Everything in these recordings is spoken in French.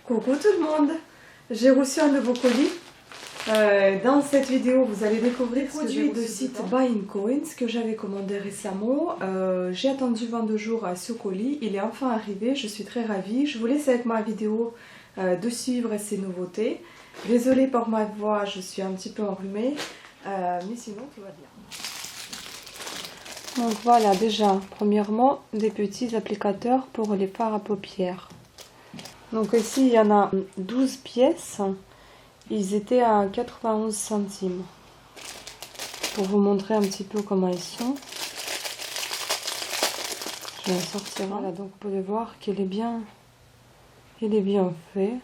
Coucou tout le monde, j'ai reçu un nouveau colis. Dans cette vidéo, vous allez découvrir ce produit de site Buying Coins que j'avais commandé récemment. J'ai attendu 22 jours à ce colis, il est enfin arrivé, je suis très ravie. Je vous laisse avec ma vidéo de suivre ces nouveautés. Désolée pour ma voix, je suis un petit peu enrhumée, mais sinon tout va bien. Donc voilà, déjà, premièrement, des petits applicateurs pour les fards à paupières. Donc ici, il y en a 12 pièces. Ils étaient à 91 centimes. Pour vous montrer un petit peu comment ils sont. Je vais en sortir un. Voilà, donc vous pouvez voir qu'il est bien, fait.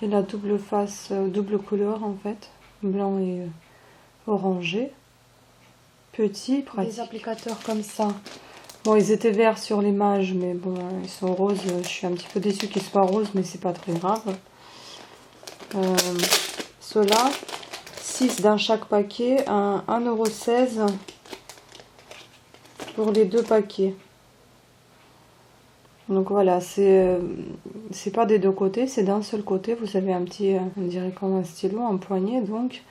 Il a double face, double couleur en fait. Blanc et orangé. Petit, pratique. Des applicateurs comme ça. Bon, ils étaient verts sur l'image, mais bon, ils sont roses. Je suis un petit peu déçue qu'ils soient roses, mais c'est pas très grave. Ceux-là, 6 dans chaque paquet, à 1,16 € pour les 2 paquets. Donc voilà, c'est pas des deux côtés, c'est d'un seul côté. Vous avez un petit, on dirait comme un stylo, un poignet donc.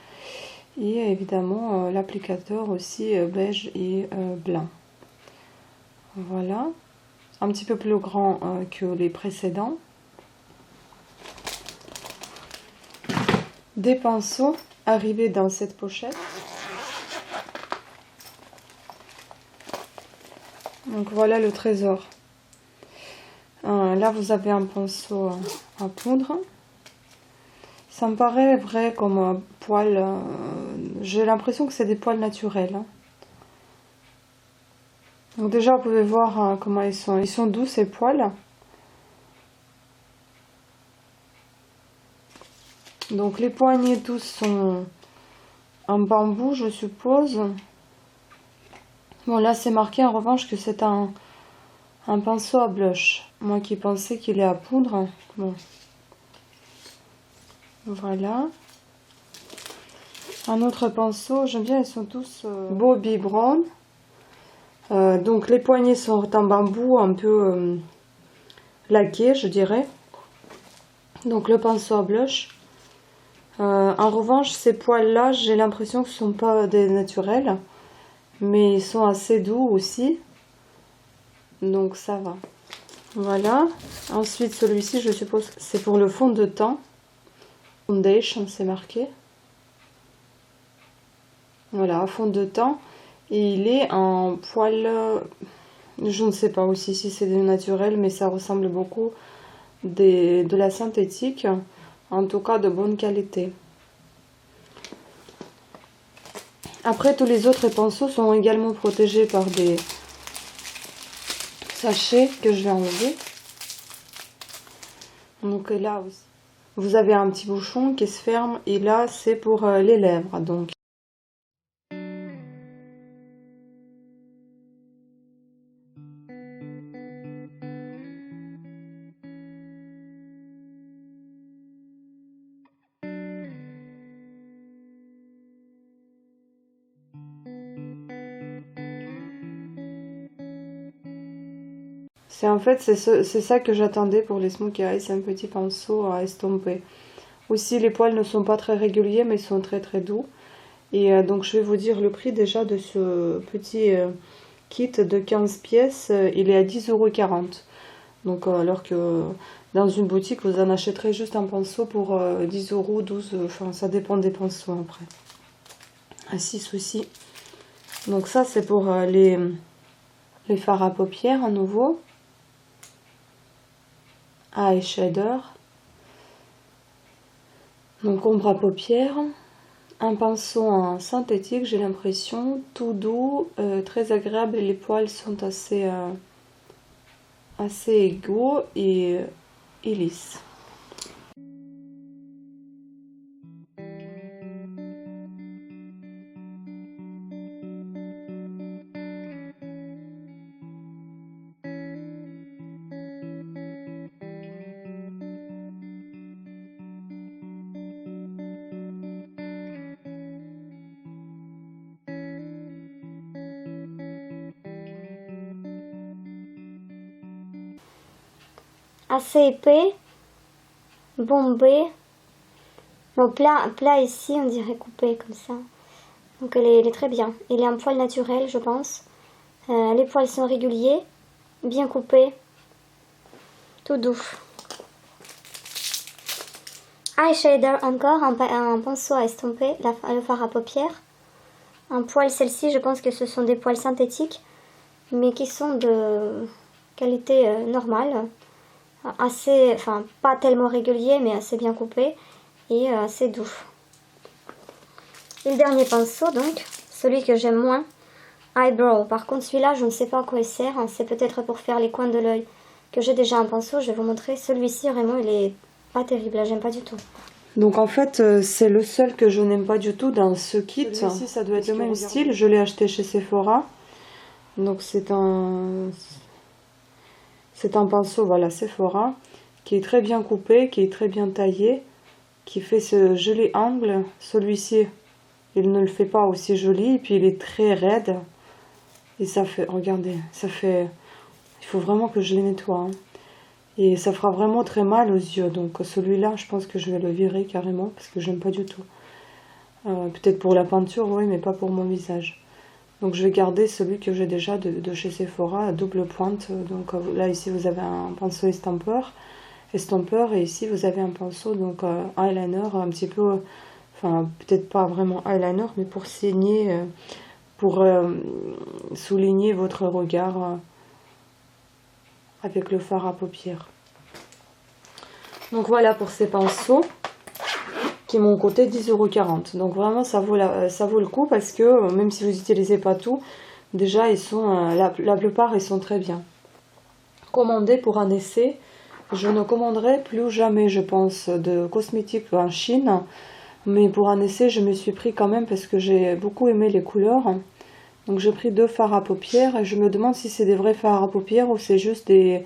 Et évidemment l'applicateur aussi beige et blanc. Voilà, un petit peu plus grand que les précédents. Des pinceaux arrivés dans cette pochette. Donc voilà le trésor. Là vous avez un pinceau à poudre. Ça me paraît vrai comme poil. J'ai l'impression que c'est des poils naturels. Donc déjà vous pouvez voir comment ils sont. Ils sont doux ces poils. Donc les poignées tous sont en bambou je suppose. Bon là c'est marqué en revanche que c'est un pinceau à blush. Moi qui pensais qu'il est à poudre. Bon. Voilà. Un autre pinceau. J'aime bien, ils sont tous Bobbi Brown. Donc les poignées sont en bambou un peu laqué je dirais. Donc le pinceau à blush. En revanche ces poils là j'ai l'impression que ce ne sont pas des naturels. Mais ils sont assez doux aussi. Donc ça va. Voilà. Ensuite celui-ci je suppose que c'est pour le fond de teint. Foundation c'est marqué. Voilà, fond de teint. Et il est en poil, je ne sais pas aussi si c'est du naturel, mais ça ressemble beaucoup de la synthétique, en tout cas de bonne qualité. Après, tous les autres pinceaux sont également protégés par des sachets que je vais enlever. Donc là aussi, vous avez un petit bouchon qui se ferme, et là c'est pour les lèvres. Donc en fait c'est ça que j'attendais pour les smokey eyes, un petit pinceau à estomper. Aussi les poils ne sont pas très réguliers mais sont très très doux. Et donc je vais vous dire le prix déjà de ce petit kit de 15 pièces, il est à 10,40 €. Donc alors que dans une boutique vous en achèterez juste un pinceau pour 10 €, 12 €, enfin ça dépend des pinceaux après. À 6 aussi. Donc ça c'est pour les fards à paupières à nouveau. Eyeshadow. Donc ombre à paupières. Un pinceau en synthétique, j'ai l'impression, tout doux, très agréable. Les poils sont assez égaux et lisses. Assez épais. bombée. Bon, plat ici, on dirait coupé comme ça. Donc elle est très bien. Il est un poil naturel, je pense. Les poils sont réguliers, bien coupés, tout doux. Eyeshader encore, un pinceau à estomper, le fard à paupières. Un poil, celle-ci, je pense que ce sont des poils synthétiques, mais qui sont de qualité normale. Assez, enfin pas tellement régulier, mais assez bien coupé et assez doux. Et le dernier pinceau, donc, celui que j'aime moins, Eyebrow. Par contre, celui-là, je ne sais pas à quoi il sert. C'est peut-être pour faire les coins de l'œil que j'ai déjà un pinceau. Je vais vous montrer. Celui-ci, vraiment, il est pas terrible. J'aime pas du tout. Donc en fait, c'est le seul que je n'aime pas du tout dans ce kit. Celui-ci, ça doit être le même style. Je l'ai acheté chez Sephora. Donc c'est un pinceau, voilà, Sephora, qui est très bien coupé, qui est très bien taillé, qui fait ce joli angle. Celui-ci, il ne le fait pas aussi joli, et puis il est très raide. Et ça fait, regardez, ça fait, il faut vraiment que je les nettoie, hein. Et ça fera vraiment très mal aux yeux. Donc celui-là, je pense que je vais le virer carrément, parce que j'aime pas du tout. Peut-être pour la peinture, oui, mais pas pour mon visage. Donc je vais garder celui que j'ai déjà de chez Sephora à double pointe. Donc là, ici, vous avez un pinceau estompeur, et ici, vous avez un pinceau, donc eyeliner, un petit peu, enfin, peut-être pas vraiment eyeliner, mais pour signer, pour souligner votre regard avec le fard à paupières. Donc voilà pour ces pinceaux qui m'ont coûté 10,40 €. Donc vraiment ça vaut le coup, parce que même si vous n'utilisez pas tout, déjà ils sont la plupart ils sont très bien. Commandé pour un essai. Je ne commanderai plus jamais, je pense, de cosmétiques en Chine, mais pour un essai je me suis pris quand même, parce que j'ai beaucoup aimé les couleurs. Donc j'ai pris 2 fards à paupières, et je me demande si c'est des vrais fards à paupières ou c'est juste des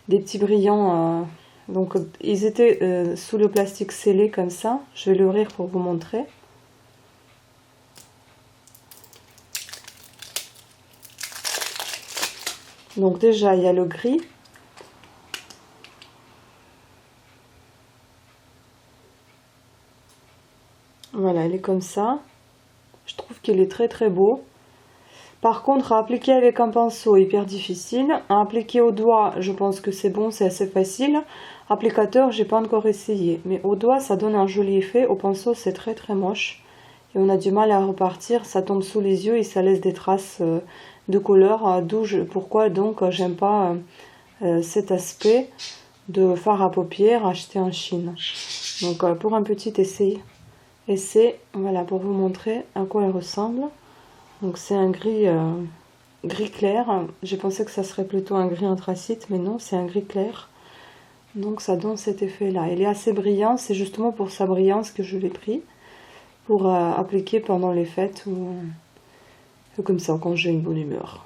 petits brillants. Donc ils étaient sous le plastique scellé comme ça. Je vais l'ouvrir pour vous montrer. Donc déjà il y a le gris. Voilà, il est comme ça. Je trouve qu'il est très très beau. Par contre, à appliquer avec un pinceau, hyper difficile. À appliquer au doigt, je pense que c'est bon, c'est assez facile. Applicateur, j'ai pas encore essayé. Mais au doigt, ça donne un joli effet. Au pinceau, c'est très très moche. Et on a du mal à repartir. Ça tombe sous les yeux et ça laisse des traces de couleur. Pourquoi donc j'aime pas cet aspect de fard à paupières acheté en Chine. Donc pour un petit essai, voilà, pour vous montrer à quoi il ressemble. Donc c'est un gris clair. J'ai pensé que ça serait plutôt un gris anthracite, mais non, c'est un gris clair. Donc ça donne cet effet là. Il est assez brillant, c'est justement pour sa brillance que je l'ai pris, pour appliquer pendant les fêtes ou comme ça quand j'ai une bonne humeur.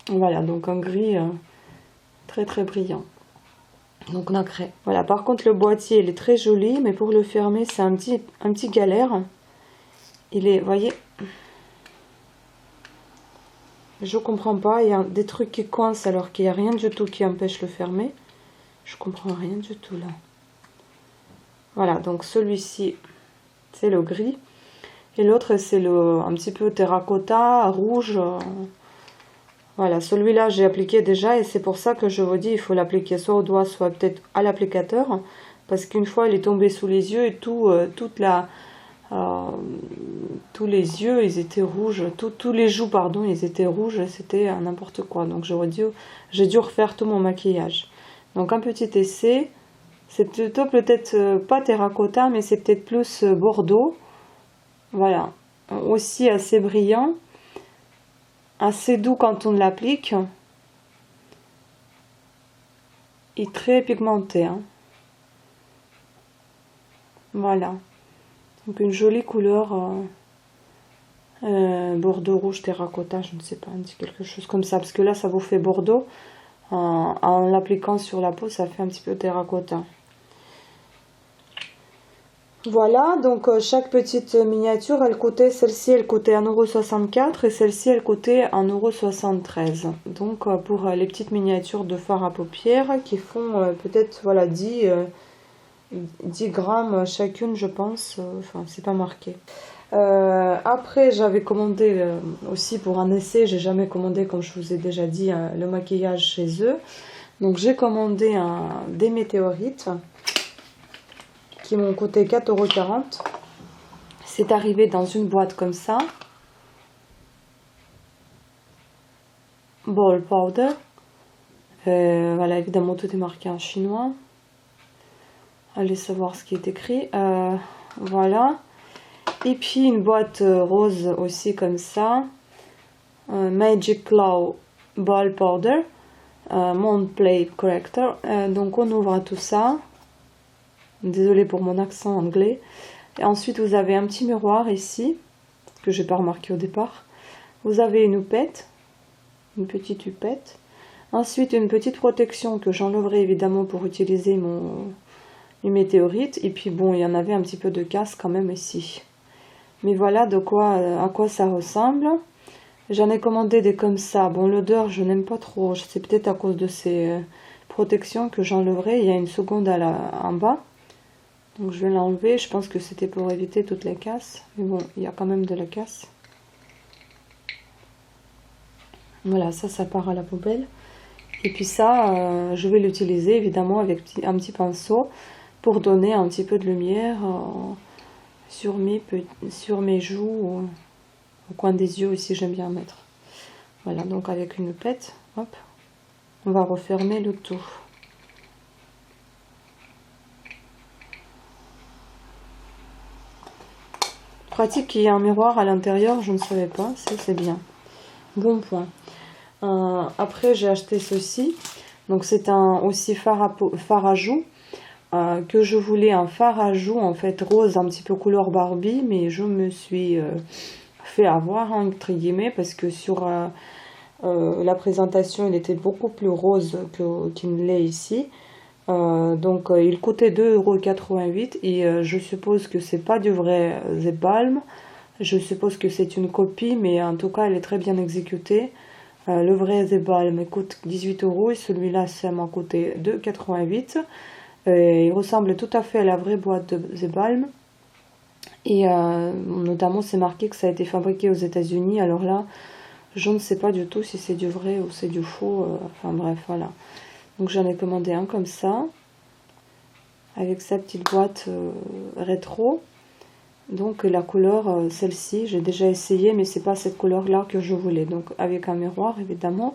Voilà, donc un gris très très brillant. Donc nacré. Voilà, par contre le boîtier il est très joli, mais pour le fermer c'est un petit galère. Il est, voyez, je comprends pas, il y a des trucs qui coincent alors qu'il n'y a rien du tout qui empêche le fermer. Je comprends rien du tout là. Voilà, donc celui-ci c'est le gris, et l'autre c'est un petit peu terracotta, rouge. Voilà, celui-là j'ai appliqué déjà, et c'est pour ça que je vous dis, il faut l'appliquer soit au doigt, soit peut-être à l'applicateur, parce qu'une fois il est tombé sous les yeux et tous les yeux ils étaient rouges, tous les joues pardon ils étaient rouges, c'était n'importe quoi. Donc j'ai dû refaire tout mon maquillage. Donc un petit essai, c'est plutôt peut-être pas terracotta, mais c'est peut-être plus bordeaux. Voilà, aussi assez brillant, assez doux quand on l'applique, et très pigmenté, hein. Voilà, donc une jolie couleur bordeaux rouge terracotta, je ne sais pas, on dit quelque chose comme ça, parce que là ça vous fait bordeaux, en l'appliquant sur la peau ça fait un petit peu terracotta. Voilà, donc chaque petite miniature elle coûtait, celle-ci elle coûtait 1,64 € et celle-ci elle coûtait 1,73 €. Donc pour les petites miniatures de fard à paupières qui font peut-être voilà 10 10 grammes chacune, je pense. Enfin, c'est pas marqué. Après, j'avais commandé aussi pour un essai. J'ai jamais commandé, comme je vous ai déjà dit, le maquillage chez eux. Donc, j'ai commandé des météorites qui m'ont coûté 4,40 €. C'est arrivé dans une boîte comme ça. Ball powder. Voilà, évidemment, tout est marqué en chinois. Allez savoir ce qui est écrit. Voilà. Et puis une boîte rose aussi comme ça. Magic Claw Ball Powder. Mont Play Corrector. Donc on ouvre tout ça. Désolée pour mon accent anglais. Et ensuite vous avez un petit miroir ici, que j'ai pas remarqué au départ. Vous avez une houppette, une petite houppette. Ensuite une petite protection que j'enlèverai évidemment pour utiliser mes météorites. Et puis bon, il y en avait un petit peu de casse quand même ici. Mais voilà à quoi ça ressemble. J'en ai commandé des comme ça. Bon, l'odeur, je n'aime pas trop. C'est peut-être à cause de ces protections que j'enlèverai. Il y a une seconde en bas. Donc je vais l'enlever. Je pense que c'était pour éviter toutes les casses. Mais bon, il y a quand même de la casse. Voilà, ça part à la poubelle. Et puis ça, je vais l'utiliser évidemment avec un petit pinceau pour donner un petit peu de lumière sur mes joues, au coin des yeux aussi, j'aime bien mettre. Voilà, donc avec une pette, hop, on va refermer le tout. Pratique qu'il y ait un miroir à l'intérieur, je ne savais pas, c'est bien. Bon point. Après, j'ai acheté ceci. Donc c'est aussi fard à joues. Que je voulais un fard à joues en fait rose, un petit peu couleur Barbie, mais je me suis fait avoir entre guillemets parce que sur la présentation il était beaucoup plus rose qu'il ne l'est ici. Donc il coûtait 2,88 € et je suppose que c'est pas du vrai The Balm. Je suppose que c'est une copie, mais en tout cas elle est très bien exécutée. Le vrai The Balm coûte 18 € et celui-là ça m'a coûté 2,88 €. Il ressemble tout à fait à la vraie boîte de The Balm. Et notamment c'est marqué que ça a été fabriqué aux États-Unis. Alors là, je ne sais pas du tout si c'est du vrai ou c'est du faux. Enfin bref, voilà. Donc j'en ai commandé un comme ça, avec sa petite boîte rétro. Donc la couleur, celle-ci, j'ai déjà essayé, mais c'est pas cette couleur-là que je voulais. Donc avec un miroir évidemment.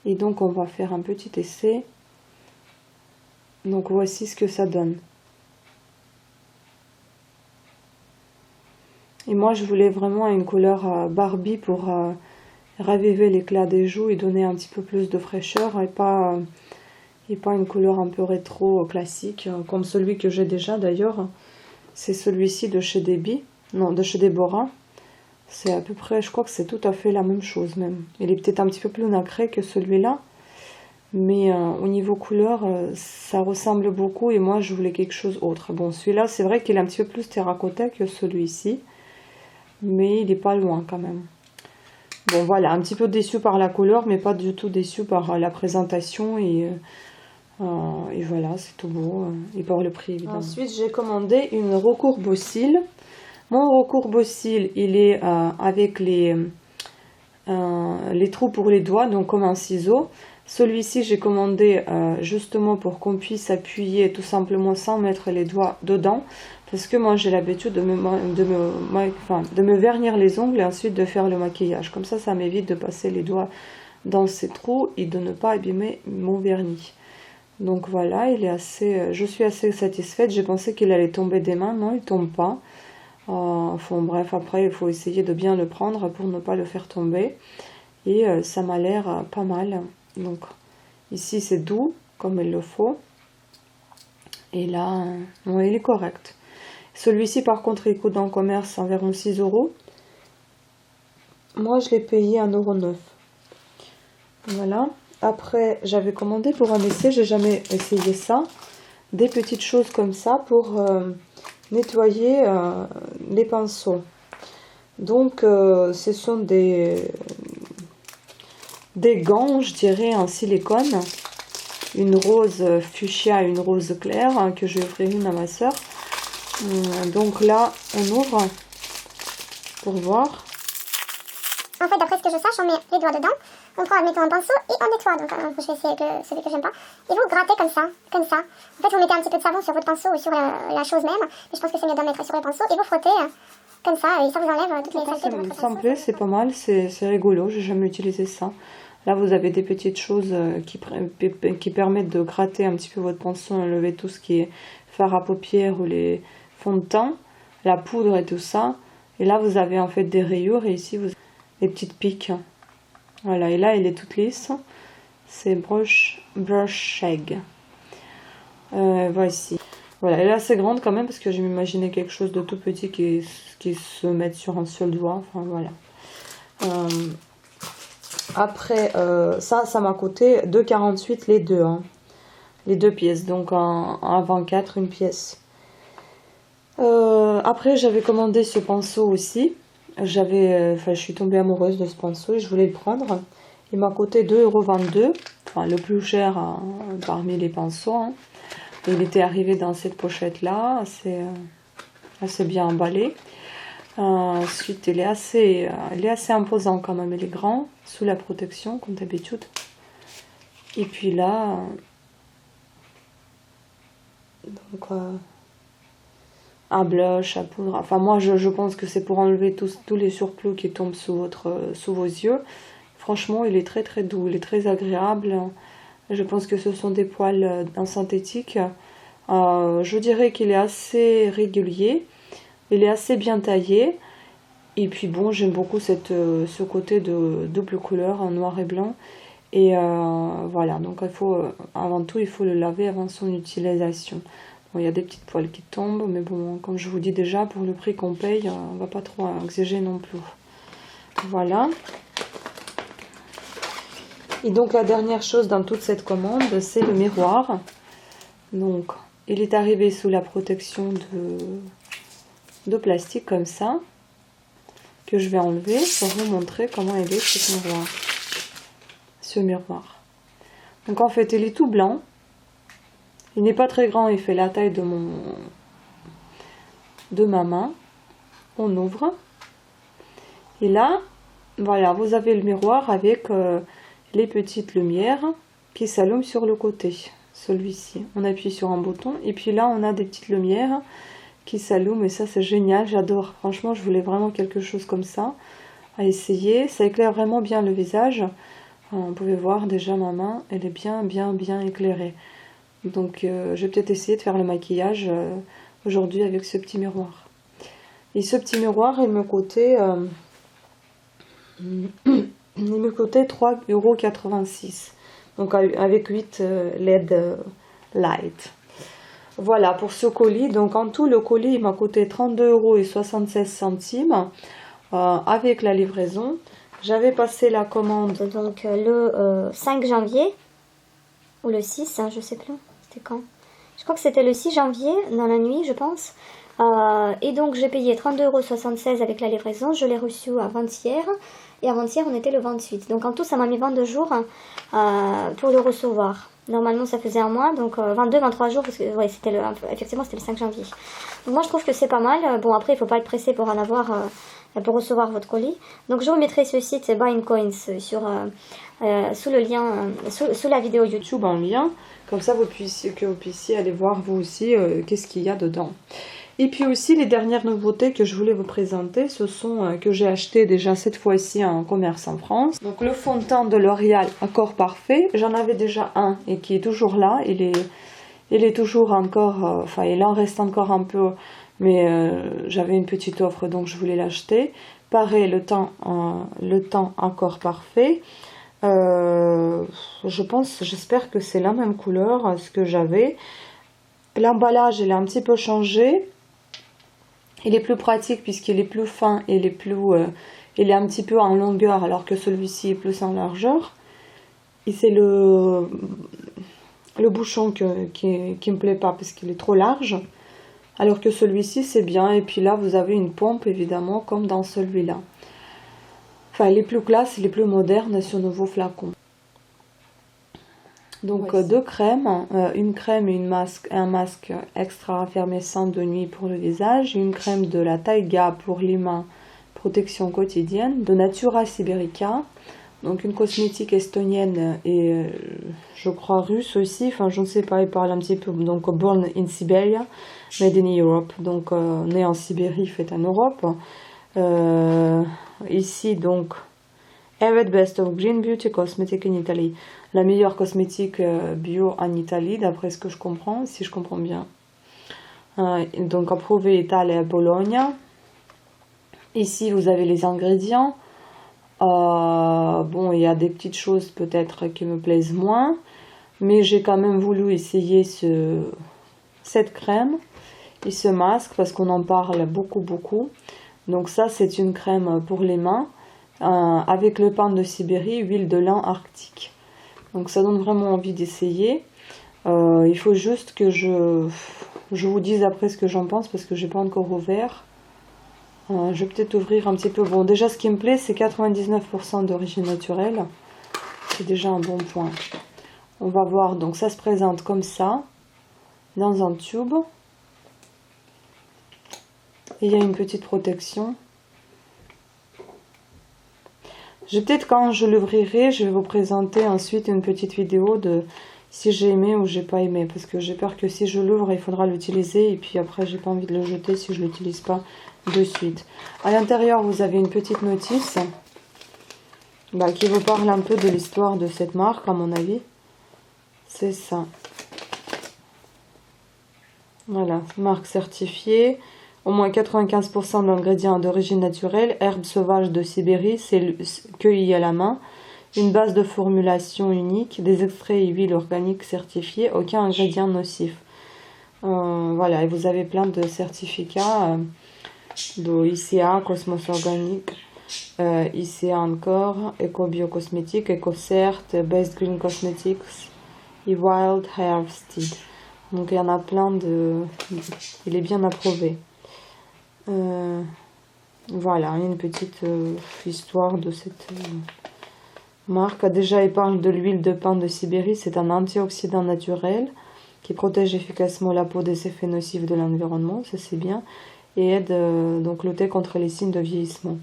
Et donc on va faire un petit essai. Donc voici ce que ça donne. Et moi je voulais vraiment une couleur Barbie pour raviver l'éclat des joues et donner un petit peu plus de fraîcheur et pas une couleur un peu rétro classique comme celui que j'ai déjà d'ailleurs. C'est celui-ci de chez de chez Deborah. C'est à peu près, je crois que c'est tout à fait la même chose même. Il est peut-être un petit peu plus nacré que celui-là. Mais au niveau couleur, ça ressemble beaucoup et moi je voulais quelque chose d'autre. Bon, celui-là, c'est vrai qu'il est un petit peu plus terracotta que celui-ci, mais il n'est pas loin quand même. Bon, voilà, un petit peu déçu par la couleur, mais pas du tout déçu par la présentation et voilà, c'est tout beau. Et par le prix, évidemment. Ensuite, j'ai commandé une recourbe aux cils. Mon recourbe aux cils, il est avec les trous pour les doigts, donc comme un ciseau. Celui-ci, j'ai commandé justement pour qu'on puisse appuyer tout simplement sans mettre les doigts dedans. Parce que moi, j'ai l'habitude de me vernir les ongles et ensuite de faire le maquillage. Comme ça m'évite de passer les doigts dans ces trous et de ne pas abîmer mon vernis. Donc voilà, je suis assez satisfaite. J'ai pensé qu'il allait tomber des mains. Non, il ne tombe pas. Enfin bref, après, il faut essayer de bien le prendre pour ne pas le faire tomber. Et ça m'a l'air pas mal. Donc ici c'est doux comme il le faut et là il est correct. Celui-ci par contre il coûte en commerce environ 6 €. Moi je l'ai payé 1,09 €. Voilà. Après j'avais commandé pour un essai, j'ai jamais essayé ça, des petites choses comme ça pour nettoyer les pinceaux. Donc ce sont des gants, je dirais, en silicone. une rose fuchsia et une rose claire, hein, que je vais offrir une à ma soeur. Donc là, on ouvre pour voir. En fait, d'après ce que je sache, on met les doigts dedans, on prend, admettons, un pinceau et on nettoie. Donc, je vais essayer avec celui que j'aime pas. Et vous grattez comme ça, comme ça. En fait, vous mettez un petit peu de savon sur votre pinceau ou sur la chose même. Mais je pense que c'est mieux d'en mettre sur le pinceau. Et vous frottez comme ça, et ça vous enlève toutes les saletés de votre pinceau. Ça me plaît, c'est pas mal, c'est rigolo, j'ai jamais utilisé ça. Là, vous avez des petites choses qui permettent de gratter un petit peu votre pinceau, enlever tout ce qui est fard à paupières ou les fonds de teint, la poudre et tout ça. Et là, vous avez en fait des rayures et ici, vous avez des petites piques. Voilà, et là, elle est toute lisse. C'est Brush Shag. Voici. Voilà, elle est assez grande quand même parce que je m'imaginais quelque chose de tout petit qui se met sur un seul doigt. Enfin, voilà. Après, ça m'a coûté 2,48 les deux. Hein. Les deux pièces. Donc, en 24, une pièce. Après, j'avais commandé ce pinceau aussi. Je suis tombée amoureuse de ce pinceau et je voulais le prendre. Il m'a coûté 2,22 €. Enfin, le plus cher parmi les pinceaux. Hein. Il était arrivé dans cette pochette-là. Assez bien emballé. Ensuite, il est assez imposant quand même. Il est grand, sous la protection, comme d'habitude. Et puis là, donc, un blush, à poudre. Enfin, moi, je pense que c'est pour enlever tous les surplus qui tombent sous vos yeux. Franchement, il est très très doux, il est très agréable. Je pense que ce sont des poils en synthétique. Je dirais qu'il est assez régulier. Il est assez bien taillé. Et puis bon, j'aime beaucoup ce côté de double couleur en noir et blanc. Et voilà, donc avant tout, il faut le laver avant son utilisation. Bon, il y a des petites poils qui tombent, mais bon, comme je vous dis déjà, pour le prix qu'on paye, on va pas trop exiger non plus. Voilà. Et donc la dernière chose dans toute cette commande, c'est le miroir. Donc, il est arrivé sous la protection de plastique comme ça, que je vais enlever pour vous montrer comment il est ce miroir. Donc en fait, il est tout blanc. Il n'est pas très grand, il fait la taille de ma main. On ouvre. Et là, voilà, vous avez le miroir avec les petites lumières qui s'allument sur le côté. Celui-ci. On appuie sur un bouton. Et puis là, on a des petites lumières qui s'allument. Et ça, c'est génial. J'adore. Franchement, je voulais vraiment quelque chose comme ça à essayer. Ça éclaire vraiment bien le visage. Vous pouvez voir déjà ma main. Elle est bien éclairée. Donc, je vais peut-être essayer de faire le maquillage aujourd'hui avec ce petit miroir. Et ce petit miroir, il me coûtait 3,86 €. Donc, avec 8 LED light. Voilà pour ce colis. Donc, en tout, le colis, il m'a coûté 32,76 € avec la livraison. J'avais passé la commande donc le 5 janvier ou le 6, hein, je sais plus. C'était quand? Je crois que c'était le 6 janvier, dans la nuit, je pense. Et donc, j'ai payé 32,76 € avec la livraison. Je l'ai reçu avant-hier. Et avant-hier, on était le 28. Donc, en tout, ça m'a mis 22 jours pour le recevoir. Normalement, ça faisait un mois. Donc, 23 jours. Parce que, ouais, effectivement, c'était le 5 janvier. Donc, moi, je trouve que c'est pas mal. Bon, après, il ne faut pas être pressé pour en avoir... pour recevoir votre colis. Donc je vous mettrai ce site Buying Coins sous le lien, sous la vidéo YouTube en lien, comme ça que vous puissiez aller voir vous aussi qu'est-ce qu'il y a dedans. Et puis aussi les dernières nouveautés que je voulais vous présenter, ce sont que j'ai acheté déjà cette fois-ci en commerce en France. Donc le fond de teint de L'Oréal Accord Parfait, j'en avais déjà un et qui est toujours là, il est toujours encore, enfin il en reste encore un peu. Mais j'avais une petite offre, donc je voulais l'acheter. Pareil, le teint Accord Parfait. J'espère que c'est la même couleur, ce que j'avais. L'emballage, il a un petit peu changé. Il est plus pratique puisqu'il est plus fin et il est un petit peu en longueur, alors que celui-ci est plus en largeur. Et c'est le bouchon qui me plaît pas parce qu'il est trop large. Alors que celui-ci, c'est bien. Et puis là, vous avez une pompe, évidemment, comme dans celui-là. Enfin, il est plus classe, il est plus moderne, ce nouveau flacon. Donc Ouais, deux crèmes, une crème et un masque extra raffermissant de nuit pour le visage, une crème de la Taiga pour les mains, protection quotidienne, de Natura Siberica, donc une cosmétique estonienne et je crois russe aussi, enfin je ne sais pas, ils parlent un petit peu, donc Born in Siberia, Made in Europe, donc né en Sibérie, fait en Europe. Ici donc Arid Best of Green Beauty Cosmetic in Italy, la meilleure cosmétique bio en Italie, d'après ce que je comprends, si je comprends bien. Donc approuvé Italia et Bologna. Ici, vous avez les ingrédients. Bon, il y a des petites choses peut-être qui me plaisent moins, mais j'ai quand même voulu essayer cette crème et ce masque parce qu'on en parle beaucoup. Donc ça, c'est une crème pour les mains avec le pain de Sibérie, huile de lin arctique. Donc ça donne vraiment envie d'essayer. Il faut juste que je vous dise après ce que j'en pense parce que j'ai pas encore ouvert. Je vais peut-être ouvrir un petit peu. Bon, déjà ce qui me plaît, c'est 99% d'origine naturelle. C'est déjà un bon point. On va voir. Donc ça se présente comme ça, dans un tube. Et il y a une petite protection. Peut-être quand je l'ouvrirai, je vais vous présenter ensuite une petite vidéo de si j'ai aimé ou j'ai pas aimé. Parce que j'ai peur que si je l'ouvre, il faudra l'utiliser. Et puis après, j'ai pas envie de le jeter si je l'utilise pas de suite. À l'intérieur, vous avez une petite notice qui vous parle un peu de l'histoire de cette marque, à mon avis. C'est ça. Voilà, marque certifiée. Au moins 95% d'ingrédients d'origine naturelle, herbes sauvages de Sibérie, cueillies à la main, une base de formulation unique, des extraits et huiles organiques certifiés, aucun ingrédient nocif. Voilà, et vous avez plein de certificats de ICA, Cosmos Organique, ICA encore, EcoBio Cosmétique, EcoCert, Best Green Cosmetics et Wild Harvested. Donc il y en a plein il est bien approuvé. Voilà, une petite histoire de cette marque. Déjà, il parle de l'huile de pain de Sibérie. C'est un antioxydant naturel qui protège efficacement la peau des effets nocifs de l'environnement, ça c'est bien, et aide donc lutter contre les signes de vieillissement.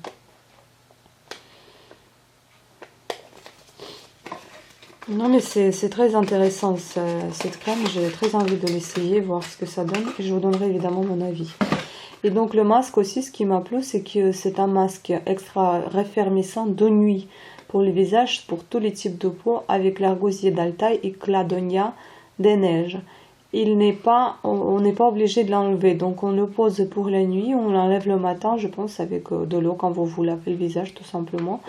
Non mais c'est très intéressant cette crème, j'ai très envie de l'essayer, voir ce que ça donne, et je vous donnerai évidemment mon avis. Et donc le masque aussi, ce qui m'a plu, c'est que c'est un masque extra raffermissant de nuit pour le visage, pour tous les types de peau, avec l'argosier d'Altaï et Cladonia des neiges. On n'est pas obligé de l'enlever, donc on le pose pour la nuit, on l'enlève le matin, je pense, avec de l'eau quand vous vous lavez le visage tout simplement.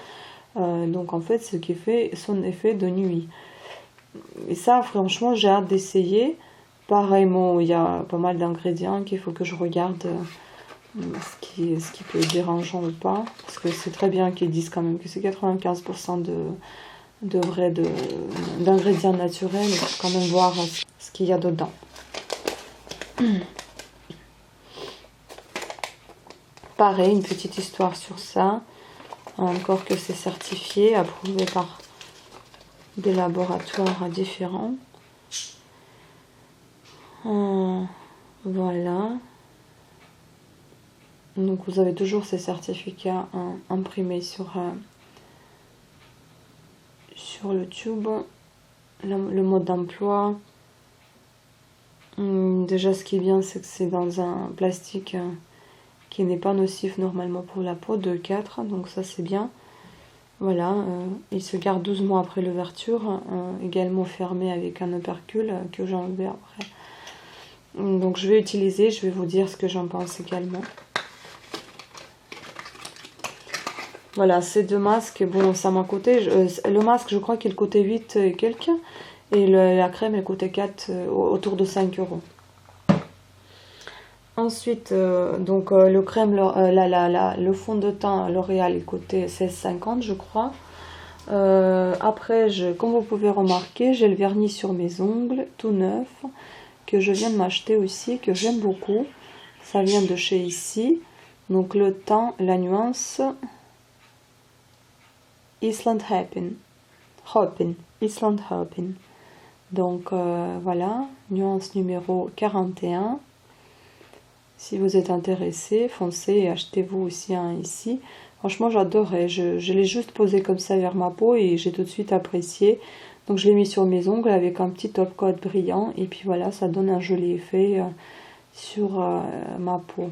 Donc en fait, ce qui fait son effet de nuit. Et ça, franchement, j'ai hâte d'essayer. Pareillement, il y a pas mal d'ingrédients qu'il faut que je regarde ce qui peut être dérangeant ou pas. Parce que c'est très bien qu'ils disent quand même que c'est 95% d'ingrédients naturels. Il faut quand même voir ce qu'il y a dedans. Pareil, une petite histoire sur ça. Encore que c'est certifié, approuvé par des laboratoires différents. Voilà. Donc vous avez toujours ces certificats imprimés sur le tube. Le mode d'emploi. Déjà ce qui est bien, c'est que c'est dans un plastique qui n'est pas nocif normalement pour la peau, 2-4, donc ça c'est bien. Voilà, il se garde 12 mois après l'ouverture, également fermé avec un opercule que j'ai enlevé après. Donc je vais utiliser, je vais vous dire ce que j'en pense également. Voilà, ces deux masques, bon ça m'a coûté, le masque je crois qu'il coûtait 8 et quelques, et la crème elle coûtait 4, autour de 5 €. Ensuite, donc le crème, le fond de teint L'Oréal il coûtait 16,50 je crois. Après, comme vous pouvez remarquer, j'ai le vernis sur mes ongles, tout neuf, que je viens de m'acheter aussi, que j'aime beaucoup. Ça vient de chez Ici. Donc le teint, la nuance Island Hoppin. Donc voilà, nuance numéro 41. Si vous êtes intéressé, foncez et achetez-vous aussi un ici. Franchement, j'adorais. Je l'ai juste posé comme ça vers ma peau et j'ai tout de suite apprécié. Donc je l'ai mis sur mes ongles avec un petit top coat brillant. Et puis voilà, ça donne un joli effet sur ma peau.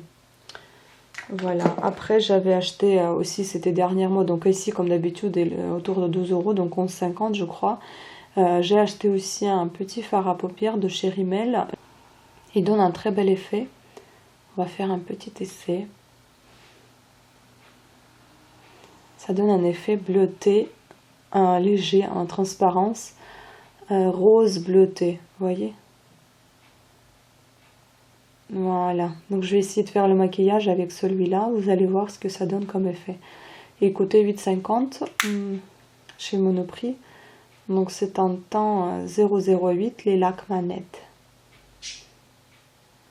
Voilà. Après, j'avais acheté aussi, c'était dernièrement, donc ici comme d'habitude, autour de 12 €, donc 11,50 je crois. J'ai acheté aussi un petit fard à paupières de chez Rimmel. Il donne un très bel effet. On va faire un petit essai. Ça donne un effet bleuté, un léger, en transparence, rose bleuté, vous voyez? Voilà, donc je vais essayer de faire le maquillage avec celui-là, vous allez voir ce que ça donne comme effet. Et côté 8,50 chez Monoprix, donc c'est un temps 008, les lacs manettes.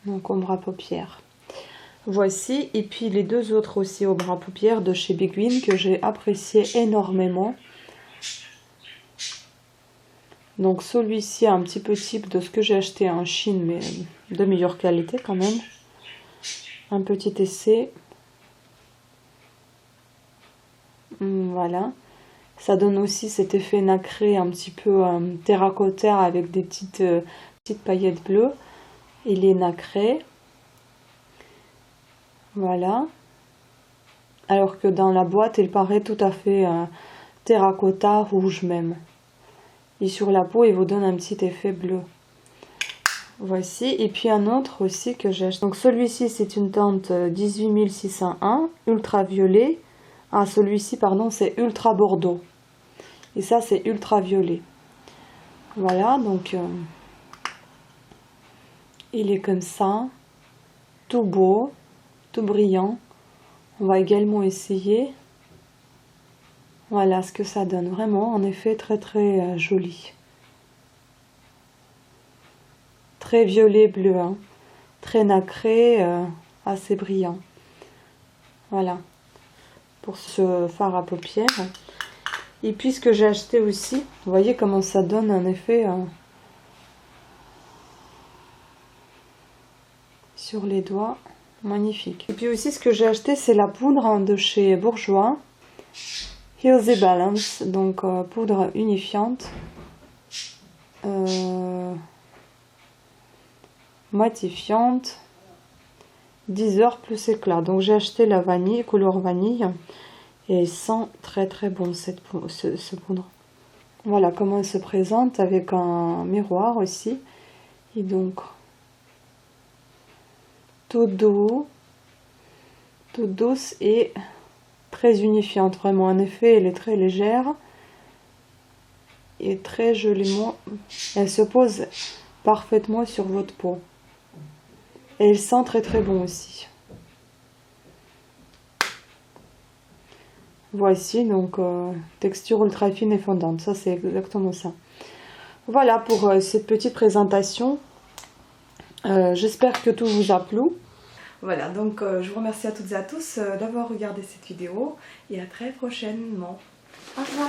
Donc ombre à paupières. Voici, et puis les deux autres aussi au bras paupières de chez Big Win que j'ai apprécié énormément. Donc celui-ci un petit peu type de ce que j'ai acheté en Chine, mais de meilleure qualité quand même. Un petit essai. Voilà. Ça donne aussi cet effet nacré un petit peu terracotta avec des petites paillettes bleues. Il est nacré. Voilà. Alors que dans la boîte, il paraît tout à fait terracotta, rouge même. Et sur la peau, il vous donne un petit effet bleu. Voici. Et puis un autre aussi que j'ai acheté. Donc celui-ci, c'est une teinte 18601, ultraviolet. Ah, celui-ci, pardon, c'est ultra bordeaux. Et ça, c'est ultraviolet. Voilà, donc il est comme ça. Tout beau. Tout brillant. On va également essayer. Voilà ce que ça donne. Vraiment, en effet, très très joli. Très violet bleu. Hein. Très nacré, assez brillant. Voilà. Pour ce fard à paupières. Et puis ce que j'ai acheté aussi. Vous voyez comment ça donne un effet sur les doigts. Magnifique. Et puis aussi ce que j'ai acheté, c'est la poudre de chez Bourjois. Healthy Balance, donc poudre unifiante. Matifiante. 10 heures plus éclat. Donc j'ai acheté la vanille, couleur vanille. Et elle sent très très bon ce poudre. Voilà comment elle se présente avec un miroir aussi. Et donc... tout doux, toute douce et très unifiante, vraiment. En effet, elle est très légère et très joliment. Elle se pose parfaitement sur votre peau. Et elle sent très très bon aussi. Voici donc texture ultra fine et fondante. Ça, c'est exactement ça. Voilà pour cette petite présentation. J'espère que tout vous a plu. Voilà, donc je vous remercie à toutes et à tous d'avoir regardé cette vidéo et à très prochainement. Au revoir.